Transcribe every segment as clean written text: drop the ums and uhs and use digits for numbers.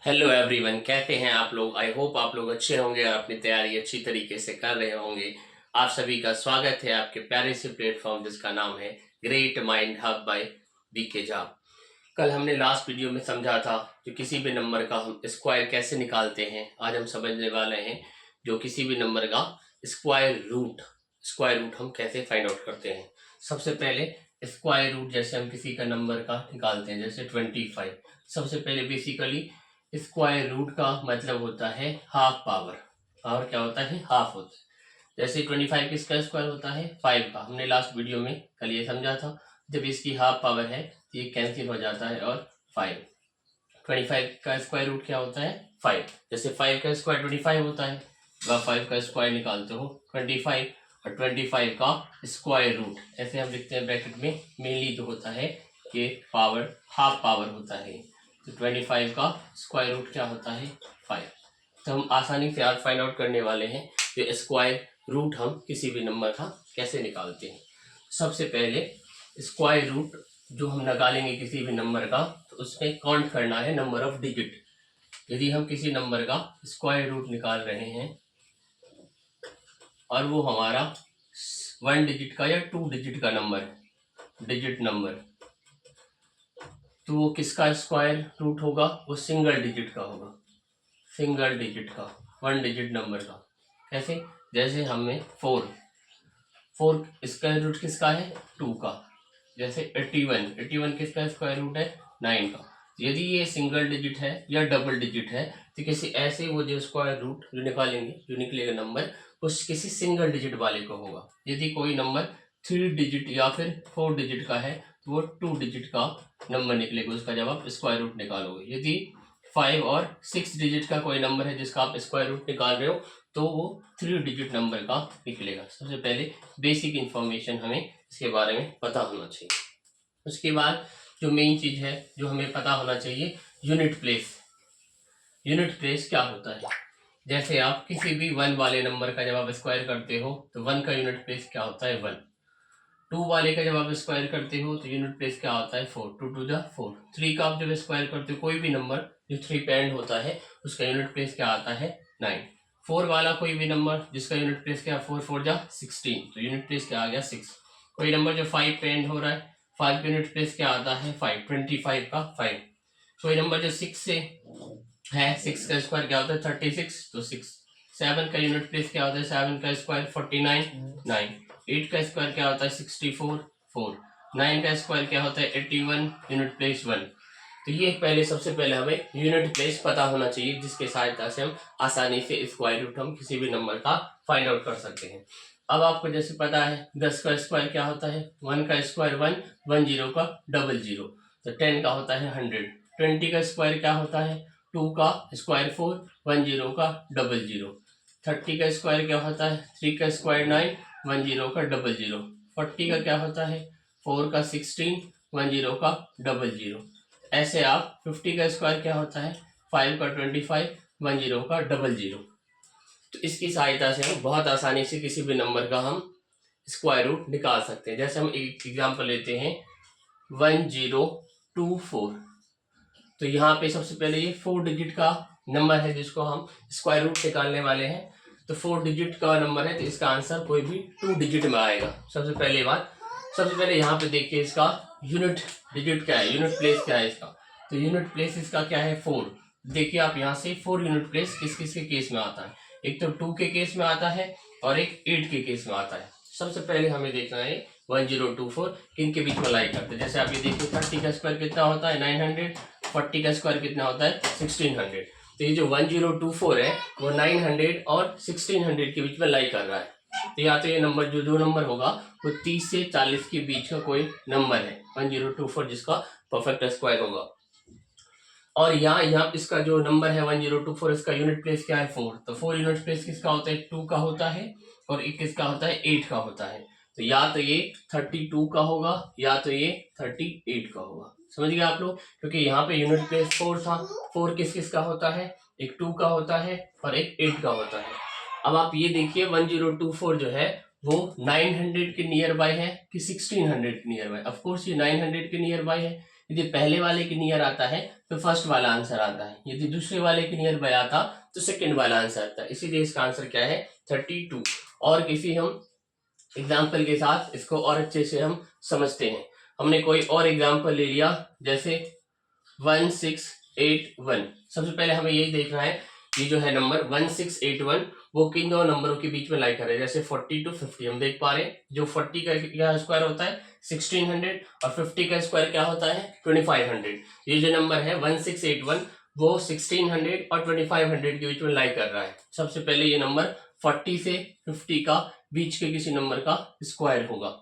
Hello everyone, कैसे हैं आप लोग। आई होप आप लोग अच्छे होंगे और अपनी तैयारी अच्छी तरीके से कर रहे होंगे। आप सभी का स्वागत है आपके प्यारे से प्लेटफॉर्म जिसका नाम है great mind hub by BK Jha. कल हमने लास्ट वीडियो में समझा था कि किसी भी नंबर का हम स्क्वायर कैसे निकालते हैं। आज हम समझने वाले हैं जो किसी भी नंबर का स्क्वायर रूट हम कैसे फाइंड आउट करते हैं। सबसे पहले स्क्वायर रूट जैसे हम किसी का नंबर का निकालते हैं, जैसे 25। सबसे पहले बेसिकली स्क्वायर रूट का मतलब होता है हाफ पावर। और क्या होता है? हाफ होता है। जैसे 25 किसका स्क्वायर होता है? 5 का। हमने लास्ट वीडियो में कल ये समझा था, जब इसकी हाफ पावर है तो ये कैंसिल हो जाता है और 25 का स्क्वायर रूट क्या होता है? 5। जैसे 5 का स्क्वायर 25 होता है, वह 5 का स्क्वायर निकालते हो 25 और 25 का स्क्वायर रूट ऐसे हम लिखते हैं ब्रैकेट में। मेनली तो होता है कि पावर हाफ पावर होता है, तो 25 का स्क्वायर रूट क्या होता है? 5। तो हम आसानी से आज फाइंड आउट करने वाले हैं कि स्क्वायर रूट हम किसी भी नंबर का कैसे निकालते हैं। सबसे पहले स्क्वायर रूट जो हम निकालेंगे किसी भी नंबर का, तो उसमें काउंट करना है नंबर ऑफ डिजिट। यदि हम किसी नंबर का स्क्वायर रूट निकाल रहे हैं और वो हमारा 1 डिजिट का या 2 डिजिट का नंबर है, डिजिट नंबर, तो वो किसका स्क्वायर रूट होगा? वो सिंगल डिजिट का होगा, सिंगल डिजिट का, 1 डिजिट नंबर का। कैसे? जैसे हमें 4 स्क्वायर रूट किसका है? 2 का। जैसे 81 किसका स्क्वायर रूट है? 9 का। यदि ये सिंगल डिजिट है या डबल डिजिट है तो किसी ऐसे वो जो स्क्वायर रूट जो निकालेंगे, जो निकलेगा नंबर, उस किसी सिंगल डिजिट वाले को होगा। यदि कोई नंबर 3 डिजिट या फिर 4 डिजिट का है तो वो 2 डिजिट का नंबर निकलेगा उसका जब आप स्क्वायर रूट निकालोगे। यदि 5 और 6 डिजिट का कोई नंबर है जिसका आप स्क्वायर रूट निकाल रहे हो तो वो 3 डिजिट नंबर का निकलेगा। सबसे पहले बेसिक इंफॉर्मेशन हमें इसके बारे में पता होना चाहिए। उसके बाद जो मेन चीज है जो हमें पता होना चाहिए, यूनिट प्लेस। यूनिट प्लेस क्या होता है? जैसे आप किसी भी 1 वाले नंबर का जब आप स्क्वायर करते हो तो 1 का यूनिट प्लेस क्या होता है? 1। 2 वाले का जब आप स्क्वायर करते हो तो यूनिट प्लेस क्या होता है? 4। 2 टू द 4। 3 का आप जब स्क्वायर करते हो कोई भी नंबर जो 3 पे एंड होता है उसका यूनिट प्लेस क्या आता है? 9। 4 वाला कोई भी नंबर जिसका यूनिट प्लेस क्या? 4 4 जा 16, तो यूनिट प्लेस क्या आ गया? 6। कोई नंबर जो 5 पे एंड हो रहा है, 5 का यूनिट प्लेस क्या आता है? 5। 25 का 5। कोई नंबर जो 6 से है, 6 का स्क्वायर क्या होता है? 36, तो 6। 7 का यूनिट प्लेस क्या होता है? 7 का स्क्वायर 49, 9। 8 का स्क्वायर क्या होता है? 64, 4। 9 का स्क्वायर क्या होता है? 81, यूनिट प्लेस 1। तो ये पहले सबसे पहले हमें यूनिट प्लेस पता होना चाहिए, जिसके सहायता से हम आसानी से स्क्वायर रूट हम किसी भी नंबर का फाइंड आउट कर सकते हैं। अब आपको जैसे पता है 10 का स्क्वायर क्या होता है? 1 का स्क्वायर 1, 10 का डबल जीरो, तो 10 का होता है 100। 20 का स्क्वायर क्या होता है? 2 का स्क्वायर 4, 10 का डबल जीरो। 30 का स्क्वायर क्या होता है? 3 का स्क्वायर 9, 10 का डबल जीरो। 40 का क्या होता है? 4 का 16, 10 का डबल जीरो। ऐसे आप 50 का स्क्वायर क्या होता है? 5 का 25, 10 का डबल जीरो। तो इसकी सहायता से हम बहुत आसानी से किसी भी नंबर का हम स्क्वायर रूट निकाल सकते हैं। जैसे हम एक एग्जांपल लेते हैं 1024, तो यहाँ पे सबसे पहले ये 4 डिजिट का नंबर है जिसको हम स्क्वायर रूट निकालने वाले हैं। तो 4 डिजिट का नंबर है तो इसका आंसर कोई भी 2 डिजिट में आएगा। सबसे पहले बात, सबसे पहले यहाँ पे देखिए इसका यूनिट डिजिट क्या है, यूनिट प्लेस क्या है इसका। तो यूनिट प्लेस इसका क्या है? 4। देखिए आप यहाँ से 4 यूनिट प्लेस किस किस के केस में आता है? एक तो 2 के केस में आता है और एक 8 के केस में आता है। सबसे पहले हमें देखना है 1024 किन के बीच में लाई करते हैं। जैसे आप ये देखिए 30 का स्क्वायर कितना होता है? 900। 40 का स्क्वायर कितना होता है? 1600। तो ये जो 1024 है वो 900 और 1600 के बीच में लाई कर रहा है। तो या तो ये नंबर जो नंबर होगा वो 30 से 40 के बीच का कोई नंबर है 1024 जिसका परफेक्ट स्क्वायर होगा। और यहाँ इसका जो नंबर है 1024, इसका यूनिट प्लेस क्या है? 4। तो 4 यूनिट प्लेस किसका होता है? 2 का होता है और एक किसका होता है? 8 का होता है। तो या तो ये 32 का होगा या तो ये 38 का होगा। समझ गए आप लोग? क्योंकि यहाँ पे यूनिट प्लेस 4 था। 4 किस किस का होता है? एक 2 का होता है और एक 8 का होता है। अब आप ये देखिए 1024 जो है वो 900 के नियर बाय है कि 1600 के नियर बाय? ऑफकोर्स ये 900 के नियर बाय है, यदि पहले वाले के नियर आता है तो फर्स्ट वाला आंसर आता है, यदि दूसरे वाले के नियर बाय आता तो सेकंड वाला आंसर आता है। इसीलिए इसका आंसर क्या है 32। और किसी हम एग्जाम्पल के साथ इसको और अच्छे से हम समझते हैं। हमने कोई और एग्जाम्पल ले लिया, जैसे 1681। सबसे पहले हमें यही देखना है ये जो है नंबर 1681 वो किन दो नंबरों के बीच में लाई कर रहे हैं। जैसे 40 to 50 हम देख पा रहे हैं, जो 40 का क्या स्क्वायर होता है 1600 और 50 का स्क्वायर क्या होता है 2500। ये जो नंबर है 1681 वो 1600 और 2500 के बीच में लाई कर रहा है। सबसे पहले ये नंबर 40 से 50 का बीच के किसी नंबर का स्क्वायर होगा।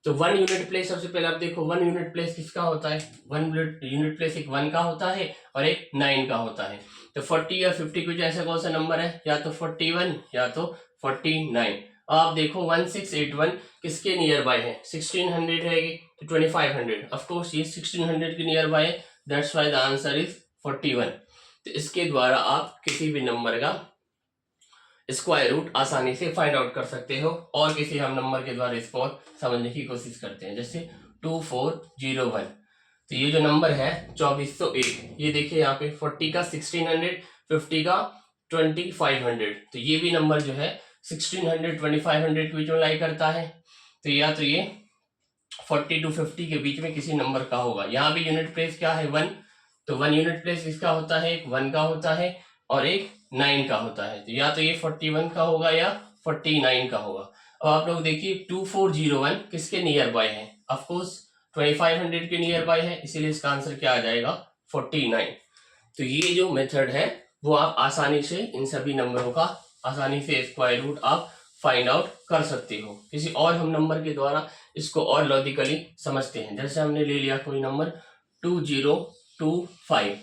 तो 1 यूनिट प्लेस, सबसे पहले आप देखो 1 यूनिट प्लेस किसका होता है, 1 यूनिट प्लेस एक 1 का होता है और एक 9 का होता है। तो 40 या 50 कुछ ऐसा कौन सा नंबर है, या तो 41 या तो 49। आप देखो 1681 किसके नियर बाय है, 1600 है तो 2500, ऑफ कोर्स ये 1600 के नियर बाय है, that's why the answer is 41। तो इसके द्वारा आप किसी भी नंबर का स्क्वायर रूट आसानी से फाइंड आउट कर सकते हो। और किसी हम नंबर के द्वारा इसको समझने की कोशिश करते हैं, जैसे 2401। तो ये जो नंबर है 2401, ये देखिए यहाँ पे 40 का 1600, 50 का 2500। तो ये भी नंबर जो है 1600 2500 के बीच में लाई करता है। तो या तो ये 40 to 50 के बीच में किसी नंबर का होगा। यहाँ भी यूनिट प्लेस क्या है 1, तो 1 यूनिट प्लेस किसका होता है, एक 1 का होता है और एक 9 का होता है। तो या तो ये 41 का होगा या 49 का होगा। अब आप लोग देखिए 2401 किसके नियर बाय है, ऑफ कोर्स 2500 के नियर बाय है, इसीलिए इसका आंसर क्या आ जाएगा 49। तो ये जो मेथड है वो आप आसानी से इन सभी नंबरों का आसानी से स्क्वायर रूट आप फाइंड आउट कर सकते हो। किसी और हम नंबर के द्वारा इसको और लॉजिकली समझते हैं। जैसे हमने ले लिया कोई नंबर 2025,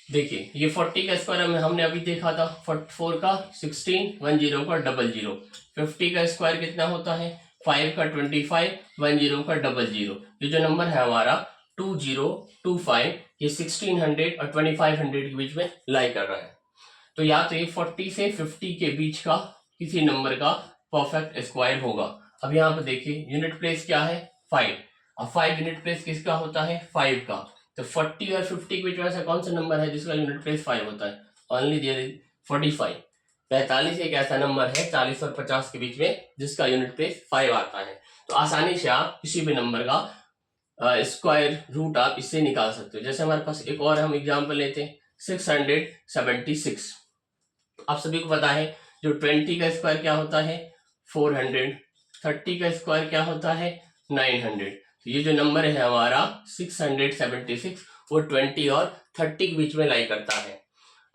देखिए ये 40 का स्क्वायर हमने अभी देखा था 44 का 16, 10 का 00। 50 का स्क्वायर कितना होता है 5 का 25, 10 का 00। ये जो नंबर है हमारा 2025 ये 1600 और 2500 के बीच में लाई कर रहा है। तो या तो ये 40 से 50 के बीच का किसी नंबर का परफेक्ट स्क्वायर होगा। अब यहाँ पे देखिए यूनिट प्लेस क्या है 5, अब 5 यूनिट प्लेस किसका होता है 5 का। तो 40 और 50 के बीच में ऐसा कौन सा नंबर है जिसका यूनिट प्लेस 5 होता है, ओनली देयर इज 45। 45 एक ऐसा नंबर है 40 और 50 के बीच में जिसका यूनिट प्लेस 5 आता है। तो आसानी से आप किसी भी नंबर का स्क्वायर रूट आप इससे निकाल सकते हो। जैसे हमारे पास एक और हम एग्जाम्पल लेते हैं 676। आप सभी को पता है जो 20 का स्क्वायर क्या होता है 400, 30 का स्क्वायर क्या होता है 900। तो ये जो नंबर है हमारा 676 वो 20 और 30 के बीच में लाई करता है।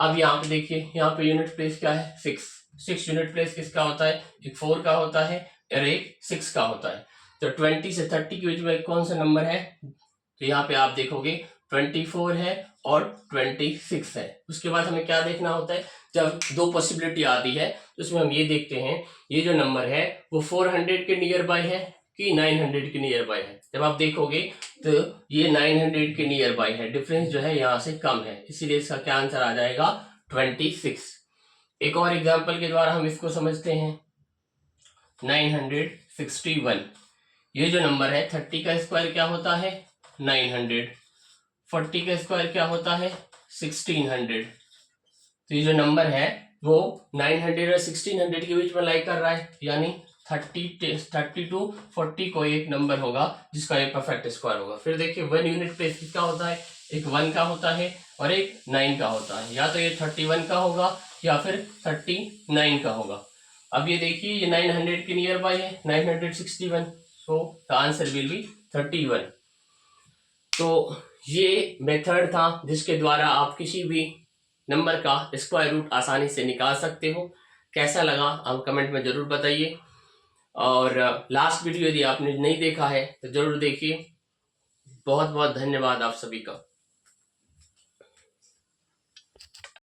अब यहाँ पे देखिए यहाँ पे यूनिट प्लेस क्या है 6 यूनिट प्लेस किसका होता है, एक 4 का होता है और एक 6 का होता है। तो 20 से 30 के बीच में कौन सा नंबर है, तो यहाँ पे आप देखोगे 24 है और 26 है। उसके बाद हमें क्या देखना होता है, जब दो पॉसिबिलिटी आती है तो उसमें हम ये देखते हैं ये जो नंबर है वो 400 के नियर बाय है कि 900 के नियर बाय है। जब आप देखोगे तो ये 900 के नियर बाय है, डिफरेंस जो है यहाँ से कम है, इसीलिए इसका क्या आंसर आ जाएगा 26। एक और एग्जाम्पल के द्वारा हम इसको समझते हैं 961। ये जो नंबर है 30 का स्क्वायर क्या होता है 900, 40 का स्क्वायर क्या होता है 1600। तो ये जो नंबर है वो 900 और 1600 के बीच में लाई कर रहा है, यानी 30 to 40 कोई एक नंबर होगा जिसका एक परफेक्ट स्क्वायर होगा। फिर देखिए 1 यूनिट प्लेस किसका होता है, एक 1 का होता है और एक 9 का होता है। या तो ये 31 का होगा या फिर 39 का होगा। अब ये देखिए ये 900 के नियर बाय है 961, तो द आंसर विल बी 31। तो ये मेथड था जिसके द्वारा आप किसी भी नंबर का स्क्वायर रूट आसानी से निकाल सकते हो। कैसा लगा आप कमेंट में जरूर बताइए, और लास्ट वीडियो यदि आपने नहीं देखा है तो जरूर देखिए। बहुत बहुत धन्यवाद आप सभी का।